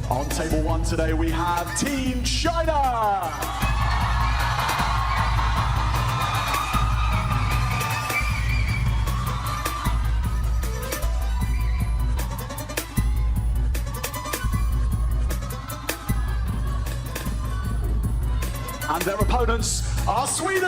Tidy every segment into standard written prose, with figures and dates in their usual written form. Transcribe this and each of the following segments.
On table one today, we have Team China. And their opponents are Sweden.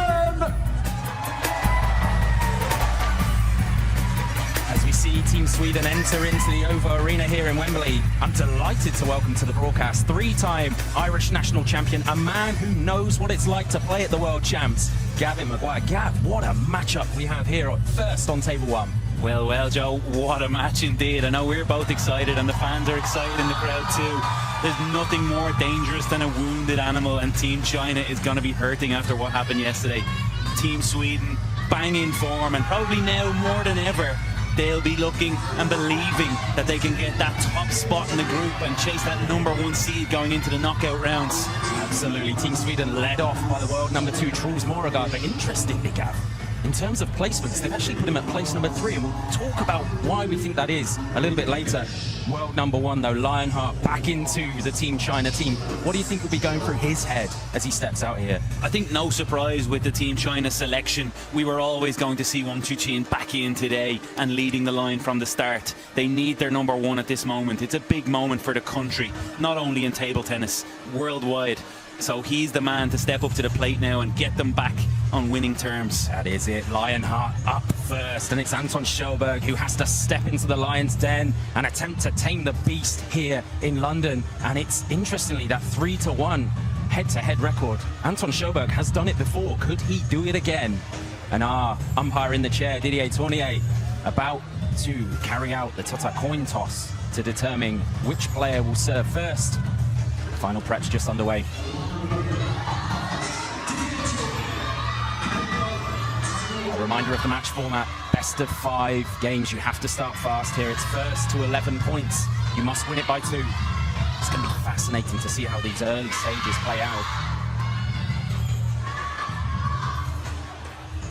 As we see Team Sweden enter into the OVO Arena here in Wembley, I'm delighted to welcome to the broadcast three-time Irish national champion, a man who knows what it's like to play at the World Champs, Gavin Maguire. Gav, what a matchup we have here first on table one. Well, Joe, what a match indeed. I know we're both excited and the fans are excited in the crowd too. There's nothing more dangerous than a wounded animal, and Team China is going to be hurting after what happened yesterday. Team Sweden, bang in form, and probably now more than ever, they'll be looking and believing that they can get that top spot in the group and chase that #1 seed going into the knockout rounds. Absolutely. Team Sweden led off by the world #2, Truls Moregard. But interestingly, Gav, in terms of placements, they've actually put him at place #3, and we'll talk about why we think that is a little bit later. World #1, though, Lionheart back into the Team China team. What do you think will be going through his head as he steps out here? I think no surprise with the Team China selection. We were always going to see Chuqin back in today and leading the line from the start. They need their #1 at this moment. It's a big moment for the country, not only in table tennis, worldwide. So he's the man to step up to the plate now and get them back on winning terms. That is it. Lionheart up first, and it's Anton KALLBERG who has to step into the lion's den and attempt to tame the beast here in London. And it's interestingly that 3-1 head-to-head record. Anton KALLBERG has done it before. Could he do it again? And our umpire in the chair, Didier Tournier, about to carry out the Tata coin toss to determine which player will serve first. Final prep's just underway. A reminder of the match format, best of 5 games. You have to start fast here. It's first to 11 points. You must win it by 2. It's going to be fascinating to see how these early stages play out.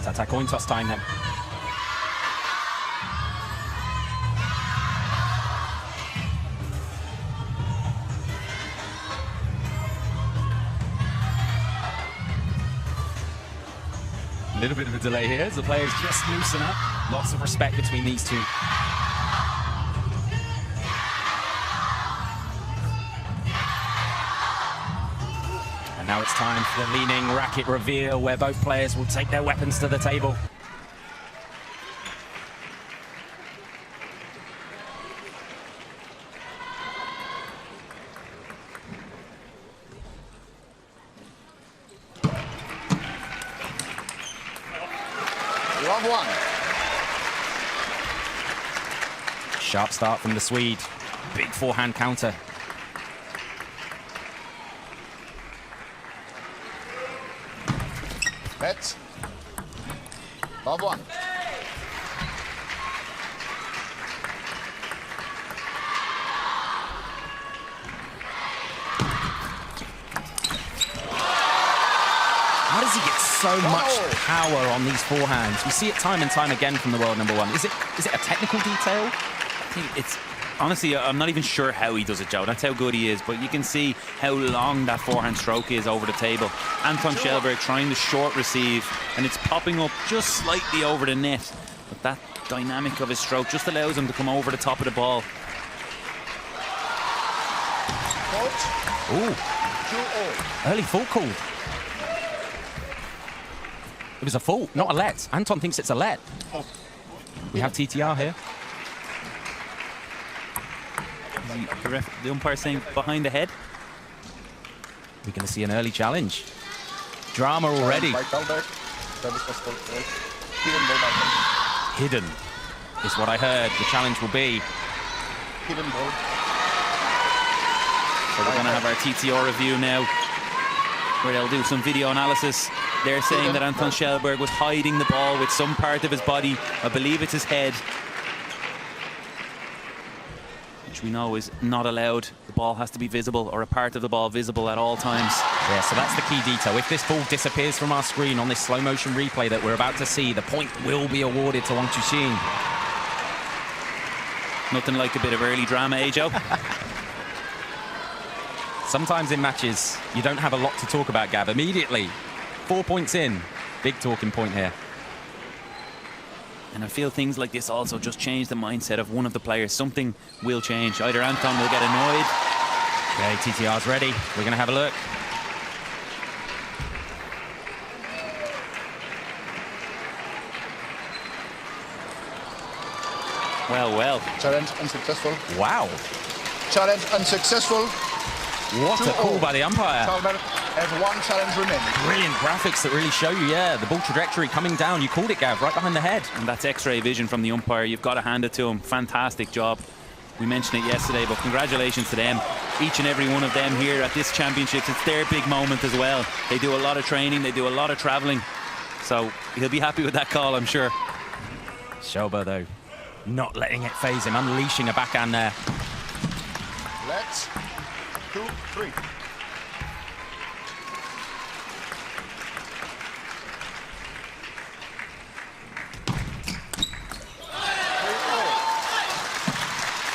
Tata coin toss time then. A little bit of a delay here as the players just loosen up. Lots of respect between these two. And now it's time for the leaning racket reveal, where both players will take their weapons to the table. Round 1. Sharp start from the Swede. Big forehand counter. Bet. Round 1. How does he get so much power on these forehands? We see it time and time again from the world #1. Is it a technical detail? I think it's, honestly, I'm not even sure how he does it, Joe. That's how good he is, but you can see how long that forehand stroke is over the table. Anton KALLBERG trying the short receive, and it's popping up just slightly over the net. But that dynamic of his stroke just allows him to come over the top of the ball. Ooh. Early fault call. It was a fault, not a let. Anton thinks it's a let. We have TTR here. The umpire saying behind the head. We're going to see an early challenge. Drama already. Hidden is what I heard the challenge will be. Hidden ball. So we're going to have our TTR review now, where they'll do some video analysis. They're saying that Anton KALLBERG was hiding the ball with some part of his body. I believe it's his head, which we know is not allowed. The ball has to be visible, or a part of the ball visible at all times. Yeah, so that's the key detail. If this ball disappears from our screen on this slow motion replay that we're about to see, the point will be awarded to Chuqin. Nothing like a bit of early drama, eh, Joe? Sometimes in matches, you don't have a lot to talk about, Gav. Immediately, 4 points in. Big talking point here. And I feel things like this also just change the mindset of one of the players. Something will change. Either Anton will get annoyed. Okay, TTR's ready. We're going to have a look. Well, well. Challenge unsuccessful. Wow. Challenge unsuccessful. What a call by the umpire. KALLBERG has one challenge remaining. Brilliant graphics that really show you, yeah, the ball trajectory coming down. You called it, Gav, right behind the head. And that's X-ray vision from the umpire. You've got to hand it to him. Fantastic job. We mentioned it yesterday, but congratulations to them. Each and every one of them here at this championships. It's their big moment as well. They do a lot of training. They do a lot of traveling. So he'll be happy with that call, I'm sure. Shelber, though, not letting it phase him, unleashing a backhand there. Let's 2, 3.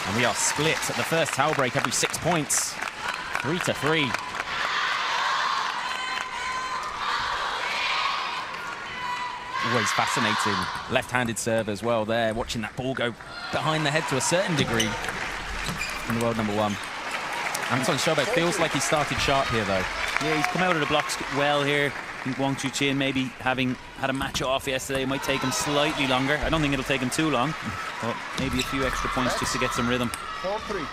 And we are split at the first towel break every 6 points. 3-3. Always fascinating. Left-handed serve as well there. Watching that ball go behind the head to a certain degree in the world number one. Anton Shelberg feels like he started sharp here, though. Yeah, he's come out of the blocks well here. I think Wang Chuqin, maybe having had a match off yesterday, it might take him slightly longer. I don't think it'll take him too long, but maybe a few extra points just to get some rhythm. 4-3.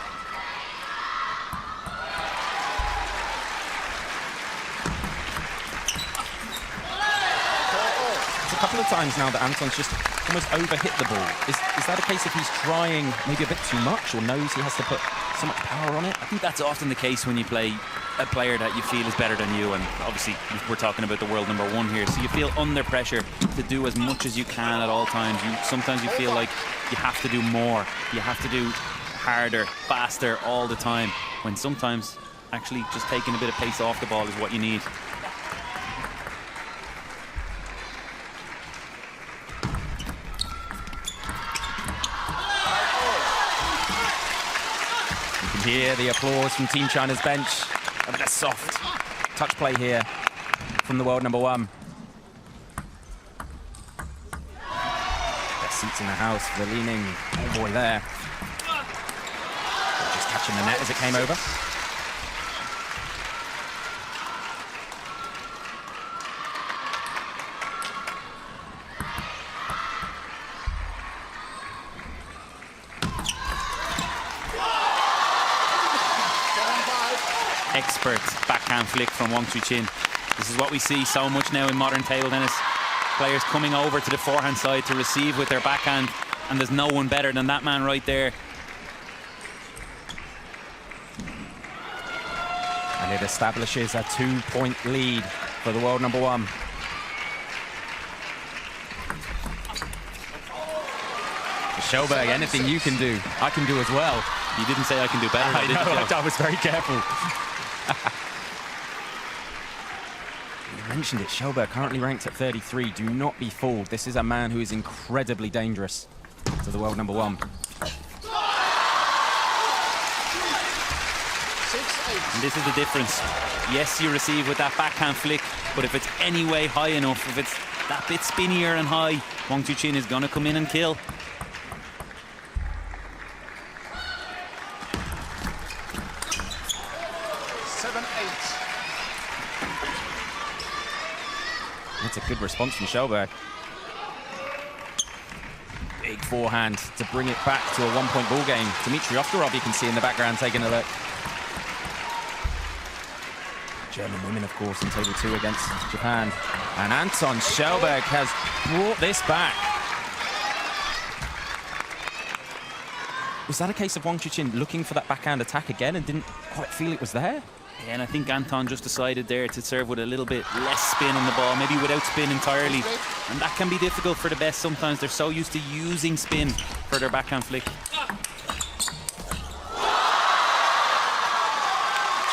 It's a couple of times now that Anton's just almost overhit the ball. Is that a case of he's trying maybe a bit too much, or knows he has to put so much power on it? I think that's often the case when you play a player that you feel is better than you, and obviously we're talking about the world number one here, so you feel under pressure to do as much as you can at all times. Sometimes you feel like you have to do more, you have to do harder, faster all the time, when sometimes actually just taking a bit of pace off the ball is what you need. You can hear the applause from Team China's bench. A bit of soft touch play here from the world number one. Best seats in the house for the leaning oh boy there. Just catching the net as it came over. Expert backhand flick from Wang Chuqin. This is what we see so much now in modern table tennis. Players coming over to the forehand side to receive with their backhand, and there's no one better than that man right there. And it establishes a 2-point lead for the world number one. Shelberg, anything you can do, I can do as well. You didn't say I can do better. I know, I was very careful. You mentioned it, Shelberg currently ranked at 33. Do not be fooled. This is a man who is incredibly dangerous to the world number one. 6-8. And this is the difference. Yes, you receive with that backhand flick, but if it's any way high enough, if it's that bit spinnier and high, Wang Chuqin is going to come in and kill. That's a good response from Shelberg. Big forehand to bring it back to a one-point ball game. Dmitry Oftarov, you can see in the background taking a look. German women, of course, in table 2 against Japan. And Anton Shelberg has brought this back. Was that a case of Wang Chuqin looking for that backhand attack again and didn't quite feel it was there? Yeah, and I think Anton just decided there to serve with a little bit less spin on the ball, maybe without spin entirely. And that can be difficult for the best sometimes. They're so used to using spin for their backhand flick.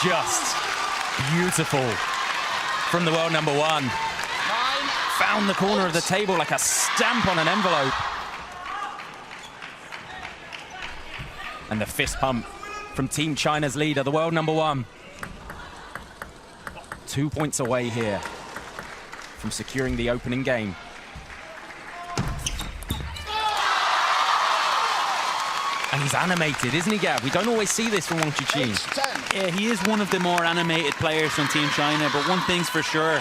Just beautiful from the world number one. Found the corner of the table like a stamp on an envelope. And the fist pump from Team China's leader, the world number one. 2 points away here from securing the opening game. And he's animated, isn't he, Gab? We don't always see this from Wang Chuqin. Yeah, he is one of the more animated players from Team China, but one thing's for sure,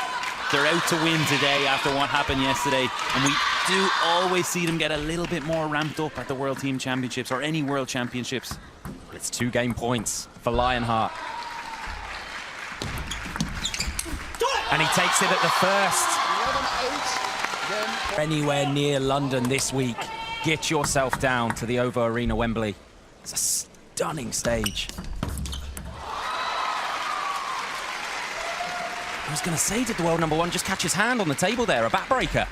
they're out to win today after what happened yesterday, and we do always see them get a little bit more ramped up at the World Team Championships or any World Championships. It's 2 game points for Lionheart. And he takes it at the first. 11-8. Anywhere near London this week, get yourself down to the OVO Arena, Wembley. It's a stunning stage. I was going to say, did the world #1 just catch his hand on the table there? A backbreaker.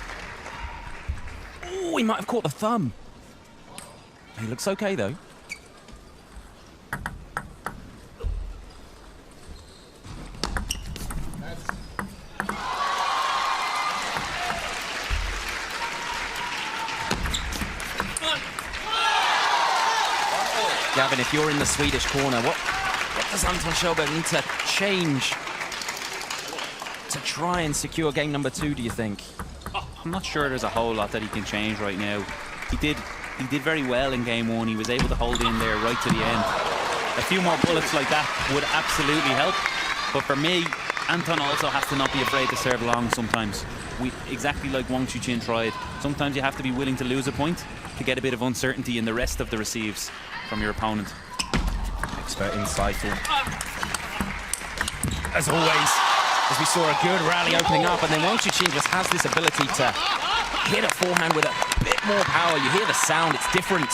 Oh, he might have caught the thumb. He looks okay, though. Gavin, if you're in the Swedish corner, what does Anton Kjellberg need to change to try and secure game #2, do you think? I'm not sure there's a whole lot that he can change right now. He did very well in game 1. He was able to hold in there right to the end. A few more bullets like that would absolutely help. But for me, Anton also has to not be afraid to serve long sometimes. Exactly like Wang Chuqin tried. Sometimes you have to be willing to lose a point to get a bit of uncertainty in the rest of the receives from your opponent. Expert insight. As always, as we saw a good rally opening up, and then Wang Chuqin just has this ability to hit a forehand with a bit more power. You hear the sound, it's different.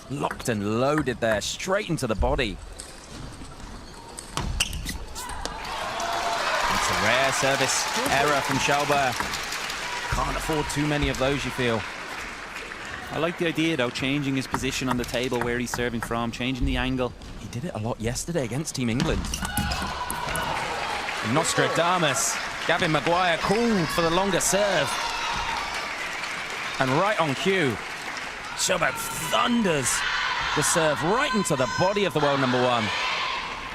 Locked and loaded there, straight into the body. It's a rare service error from Kjellberg. Can't afford too many of those, you feel. I like the idea, though, changing his position on the table where he's serving from, changing the angle. He did it a lot yesterday against Team England. Nostradamus, Gavin Maguire called for the longer serve. And right on cue, Kjellberg thunders the serve right into the body of the world #1.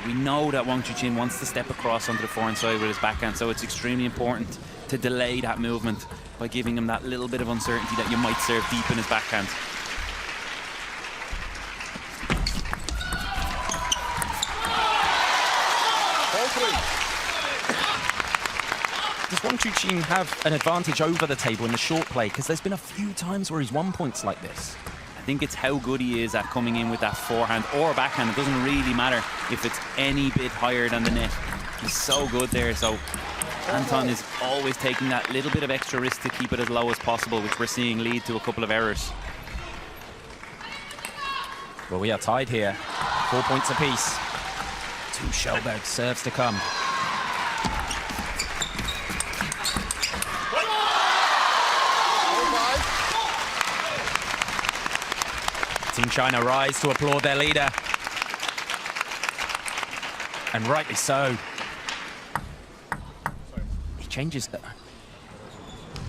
We know that Wang Chuqin wants to step across onto the forehand side with his backhand, so it's extremely important to delay that movement by giving him that little bit of uncertainty that you might serve deep in his backhand. Does Wang Chuqin have an advantage over the table in the short play? Because there's been a few times where he's won points like this. I think it's how good he is at coming in with that forehand or backhand. It doesn't really matter if it's any bit higher than the net. He's so good there. So Anton is always taking that little bit of extra risk to keep it as low as possible, which we're seeing lead to a couple of errors. Well, we are tied here. 4 points apiece. 2 Kjellberg serves to come. Team China rise to applaud their leader. And rightly so. He changes the...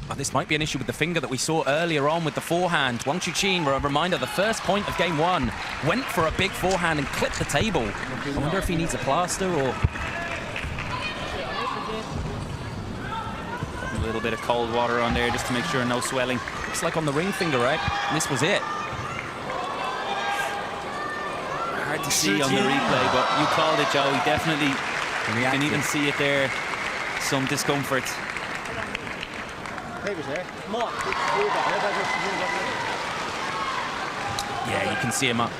Oh, this might be an issue with the finger that we saw earlier on with the forehand. Wang Chuqin, a reminder, the first point of game 1, went for a big forehand and clipped the table. I wonder if he needs a plaster or... A little bit of cold water on there just to make sure no swelling. Looks like on the ring finger, right? And this was it. Hard to see on the replay, but you called it, Joe. He definitely, you can even see it there, some discomfort. Yeah, you can see him up.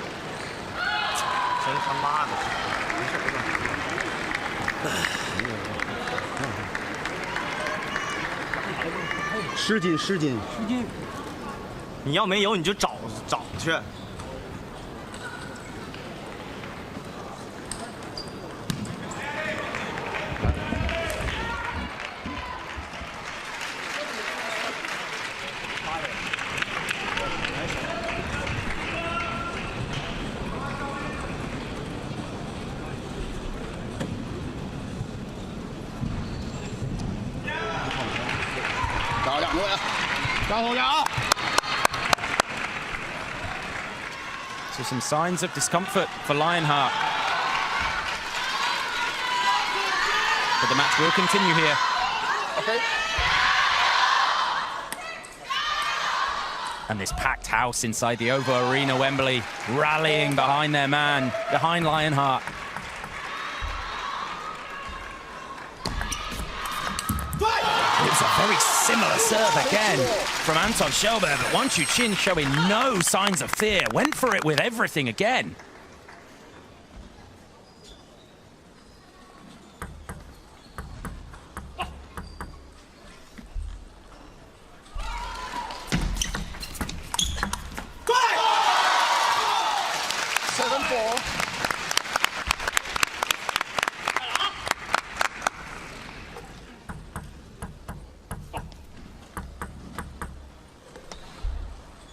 10斤10斤，你要没有你就找去。搞2位啊，加后压啊！ So some signs of discomfort for Lionheart. But the match will continue here. Okay. And this packed house inside the OVO Arena, Wembley, rallying behind their man, behind Lionheart. It's a very similar serve again from Anton Kjellberg, but Wang Chuqin showing no signs of fear. Went for it with everything again.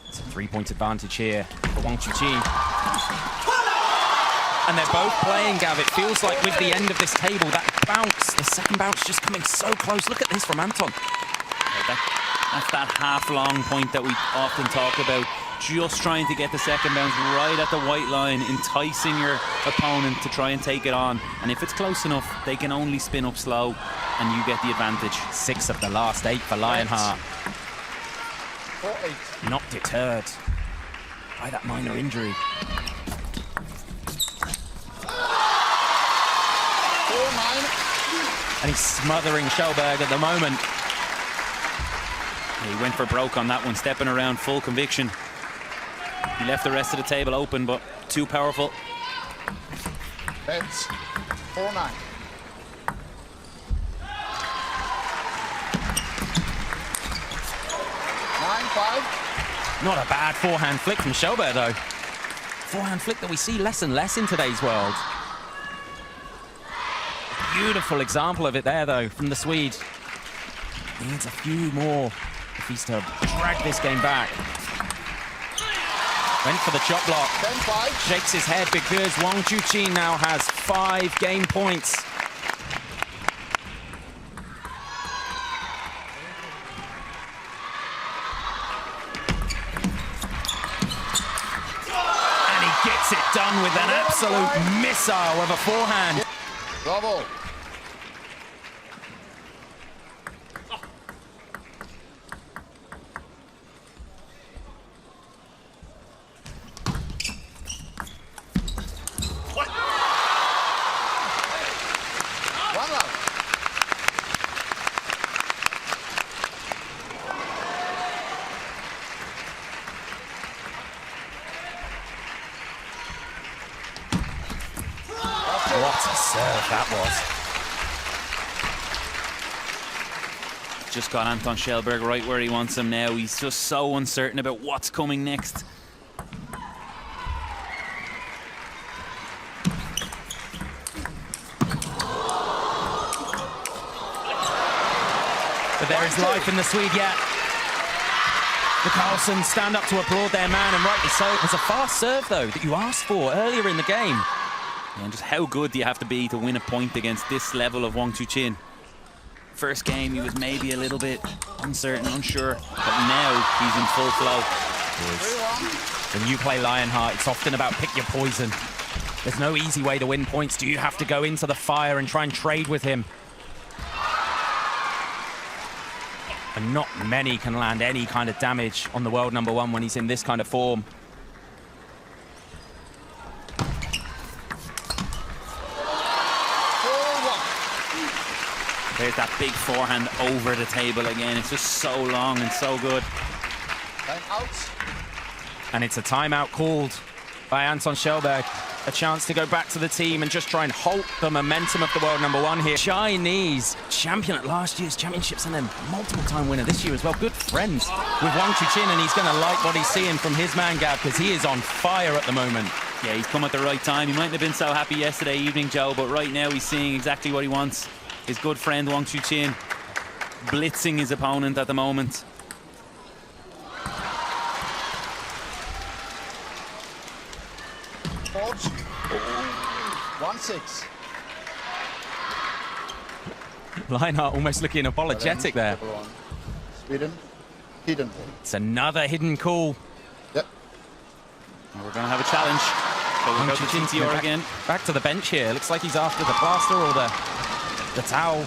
It's a 3-point advantage here for Wang Chuqin. And they're both playing, Gav. It feels like with the end of this table, that bounce, the second bounce just coming so close. Look at this from Anton. That's that half-long point that we often talk about. Just trying to get the second bounce right at the white line, enticing your opponent to try and take it on. And if it's close enough, they can only spin up slow, and you get the advantage. 6 of the last 8 for Lionheart. 4-8. Not deterred by that minor injury. 4-9. And he's smothering Kjellberg at the moment. He went for broke on that one, stepping around, full conviction. He left the rest of the table open, but too powerful. Bends. 4-9. 9-5. Not a bad forehand flick from Kjellberg, though. Forehand flick that we see less and less in today's world. Beautiful example of it there, though, from the Swede. He needs a few more if he's to drag this game back. Went for the chop block. 10-5. Shakes his head because Wang Chuqin now has 5 game points. And he gets it done with an absolute missile of a forehand. Bravo. What a serve that was. Just got Anton Kjellberg right where he wants him now. He's just so uncertain about what's coming next. But there is life in the Swede yet. The Carlsen stand up to applaud their man, and rightly so. It was a fast serve, though, that you asked for earlier in the game. And just how good do you have to be to win a point against this level of Wang Chuqin? First game, he was maybe a little bit uncertain, unsure, but now he's in full flow. When you play Lionheart, it's often about pick your poison. There's no easy way to win points. Do you have to go into the fire and try and trade with him? And not many can land any kind of damage on the world #1 when he's in this kind of form. There's that big forehand over the table again. It's just so long and so good. Timeout. And it's a timeout called by Anton Kjellberg. A chance to go back to the team and just try and halt the momentum of the world #1 here. Chinese champion at last year's championships and then multiple-time winner this year as well. Good friends with Wang Chuqin, and he's going to like what he's seeing from his man, Gav, because he is on fire at the moment. Yeah, he's come at the right time. He mightn't have been so happy yesterday evening, Joe, but right now he's seeing exactly what he wants. His good friend Wang Chuqin blitzing his opponent at the moment. Forge. 1-6. Lionheart almost looking apologetic there. Sweden. Hidden. It's another hidden call. Yep. And we're going to have a challenge. So we'll go to TTR again. Back to the bench here. Looks like he's after the plaster or the the towel.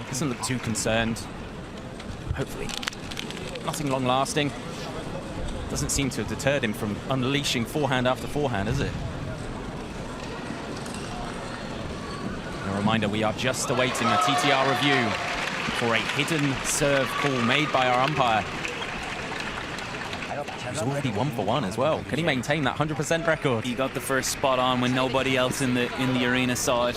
Doesn't look too concerned. Hopefully, nothing long-lasting. Doesn't seem to have deterred him from unleashing forehand after forehand, is it? A reminder, we are just awaiting a TTR review for a hidden serve call made by our umpire. He's already 1 for 1 as well. Can he maintain that 100% record? He got the first spot on when nobody else in the arena saw it.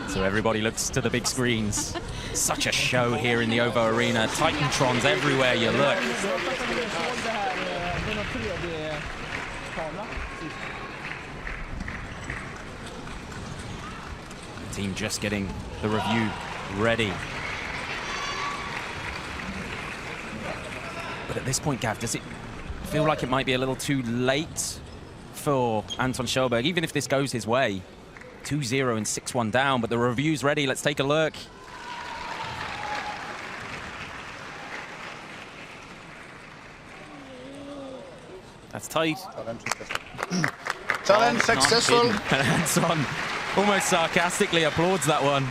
So everybody looks to the big screens. Such a show here in the OVO Arena. Titantrons everywhere you look. The team just getting the review ready. But at this point, Gav, does it feel like it might be a little too late for Anton Schellberg, even if this goes his way? 2-0 and 6-1 down, but the review's ready. Let's take a look. That's tight. Challenge successful. And Anton almost sarcastically applauds that one.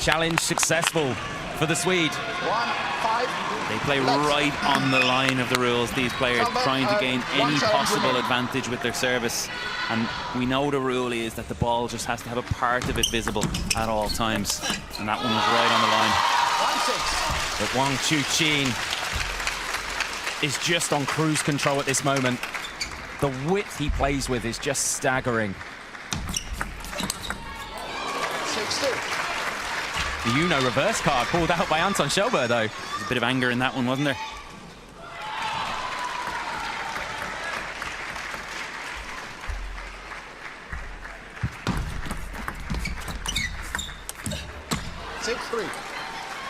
Challenge successful for the Swede. 1-5. They play right on the line of the rules, these players, trying to gain any possible advantage with their service. And we know the rule is that the ball just has to have a part of it visible at all times. And that one was right on the line. But Wang Chuqin is just on cruise control at this moment. The width he plays with is just staggering. 6-2. The Uno reverse card pulled out by Anton Schellberg, though. There's a bit of anger in that one, wasn't there?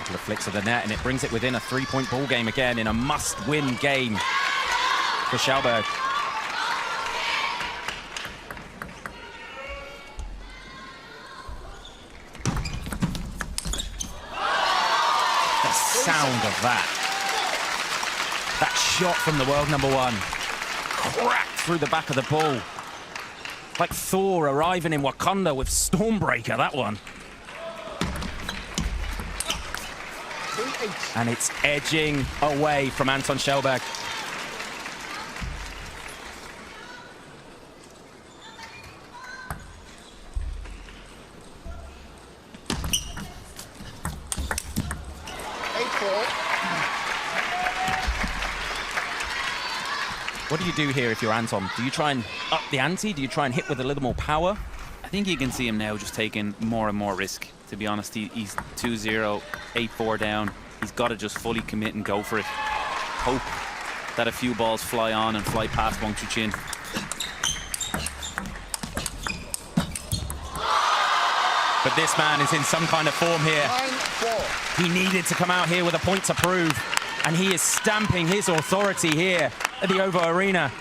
The flicks of the net, and it brings it within a 3-point ball game again in a must-win game for Schellberg. The sound of that. That shot from the world number one. Cracked through the back of the ball. Like Thor arriving in Wakanda with Stormbreaker, that one. And it's edging away from Anton Schellberg. What do you do here if you're Anton? Do you try and up the ante? Do you try and hit with a little more power? I think you can see him now just taking more and more risk. To be honest, he's 2-0, 8-4 down. He's got to just fully commit and go for it. Hope that a few balls fly on and fly past Wang Chuqin. But this man is in some kind of form here. 9-4. He needed to come out here with a point to prove, and he is stamping his authority here at the OVO Arena.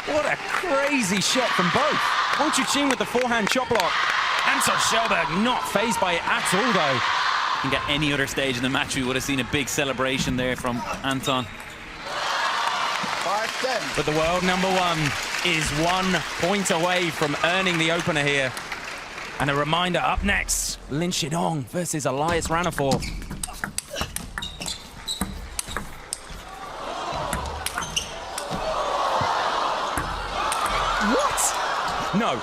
What a crazy shot from both. Wang Chuqin with the forehand chop block. Anton Schellberg not fazed by it at all, though. I think at any other stage in the match, we would have seen a big celebration there from Anton. 5-10. But the world number one is 1 point away from earning the opener here. And a reminder, up next, Lin Shidong versus Elias Ranafor. No.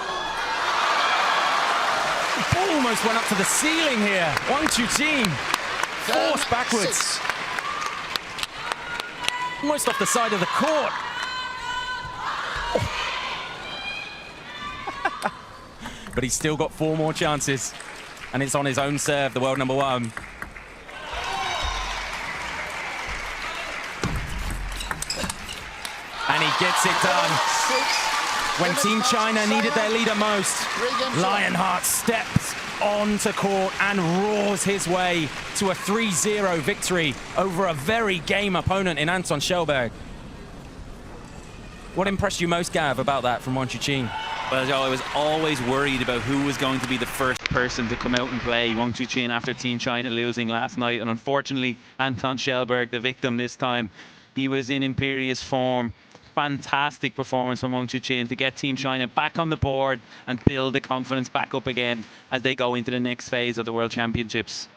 The ball almost went up to the ceiling here. Wang Chuqin forced backwards. Almost off the side of the court. Oh. But he's still got 4 more chances. And it's on his own serve, the world number one. gets it done. When Team China needed their leader most, Lionheart steps onto court and roars his way to a 3-0 victory over a very game opponent in Anton Schellberg. What impressed you most, Gav, about that from Chuqin? Well, Joe, I was always worried about who was going to be the first person to come out and play Chuqin after Team China losing last night. And unfortunately, Anton Schellberg, the victim this time, he was in imperious form. Fantastic performance from Chuqin to get Team China back on the board and build the confidence back up again as they go into the next phase of the World Championships.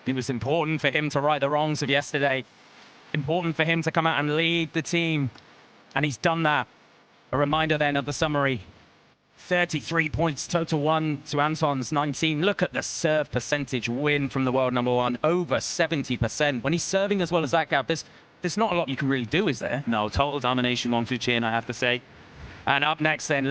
It was important for him to right the wrongs of yesterday. Important for him to come out and lead the team. And he's done that. A reminder then of the summary. 33 points, total 1 to Anton's 19. Look at the serve percentage win from the world number 1. Over 70%. When he's serving as well as that, Gav, there's not a lot you can really do, is there? No, total domination Chuqin, I have to say. And up next then,